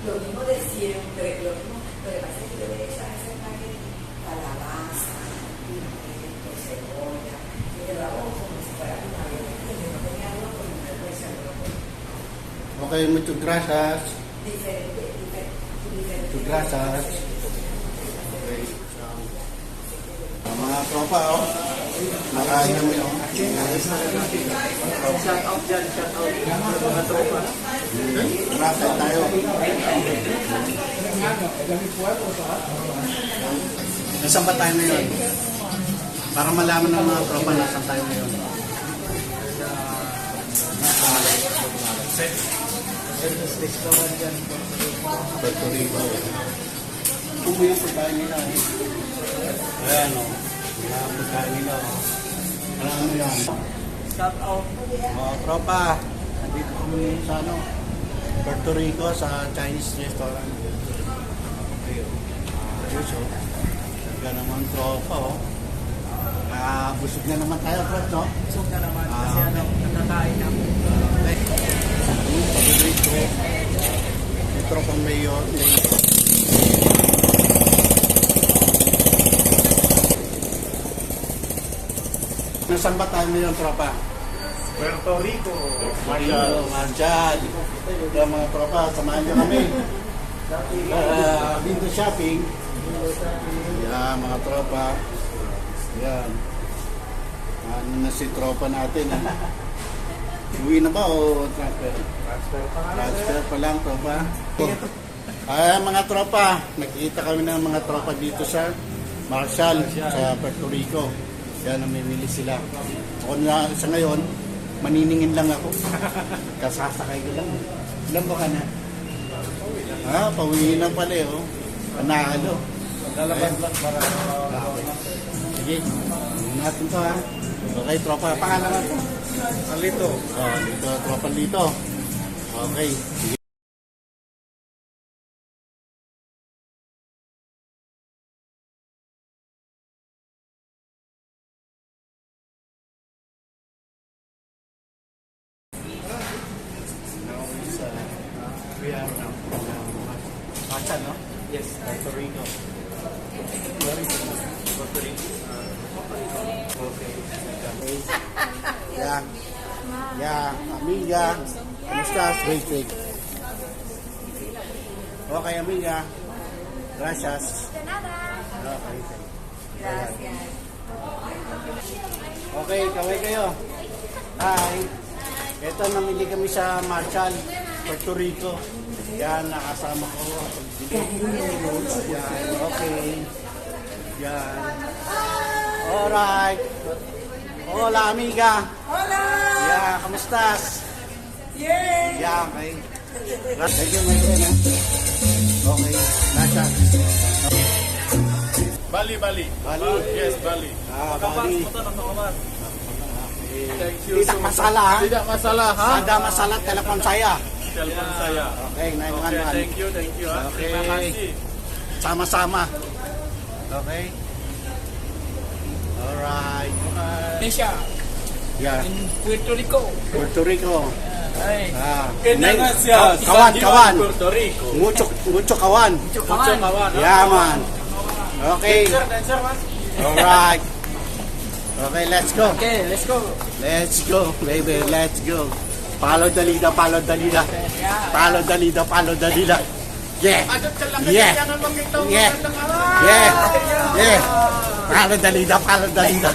Lo mismo de siempre, lo mismo. Lo que pasa es que yo le he hecho a ese paquete calabaza, pimiento, cebolla, y te lo hago como si fuera una vez. No tenía uno con una cosa, Okay, muchas gracias. diferente. Muchas gracias. Okay. Mga tropa, oh. Nakain namin, oh. Shout out dyan, shout out. Mga tropa. Gracias tayo. Nasaan ba tayo ngayon? Para malaman ng mga tropa nasaan tayo ngayon. Restaurant dyan. Puerto Rico. Kung yung pagkain nila. Ayan, oh. Yung pagkain nila. Ano yan? Shout out. Mga tropa, nandito kami sa Puerto Rico sa Chinese restaurant. Okay, ayos, oh. Talaga naman tropa, oh. Busog na naman tayo, Brad, no? Busog na naman kasi nakakain namin. Okay. Paborito. May tropang mayor. Nasaan ba tayo ngayon, tropa? Puerto Rico. Marshall. Kaya mga tropa, samahan niyo kami. Window shopping. Yan, mga tropa. Yan. Ano na si tropa natin, eh? Uwi na ba o transfer? Transfer pa lang, tropa. Mga tropa, nakikita kami ng mga tropa dito sa Marshall, sa Puerto Rico. Kaya namimili sila. Ako na sa ngayon, maniningin lang ako. Kasasakay ko lang. Ilan ba ka na? Pauwi na pala, oh. Panalo. Lalabas lang para Sige, natin to, ha. Okay, tropa. Pangalan natin. Alito. Dito, tropa dito. Okay, sige. We are now. Marshall, no? Yes. Puerto Rico. Puerto Rico. Okay. Yeah. Yeah, amiga. Kamusta? Wait. Okay, amiga. Gracias. Okay. Gracias. Okay, kaway kayo. Hi. Ito, namili kami sa Marshall, Puerto Rico. Yan, nakasama ko. Yan, okay. Yan. Alright. Hola, amiga. Hola! Yeah, kamustas? Yay! Yeah, okay. Thank you, my friend. Okay, gracias. Bali. Bali. Yes, Bali. Bali. Thank you Tidak so much. masalah, ha? Tidak masalah, ha? Ada masalah telepon saya. Telepon saya. Okay, Okay, 911. thank you. Ha? Okay. Terima kasih. Sama-sama. Okay. Alright. Indonesia, Yeah. in Puerto Rico. Puerto Rico. Hey, Kenangan Neng- siya. Kawan. Puerto Rico. Mucho kawan. Mucho kawan. Yeah, man. Okay. Dancer, mas. Alright. Okay, let's go. okay, let's go. Let's go, baby. Let's go. Follow the leader. Follow the leader. Follow the leader. Follow the leader. Yeah. Yeah. Yeah. Yeah. Yeah. Follow the leader. Follow the leader.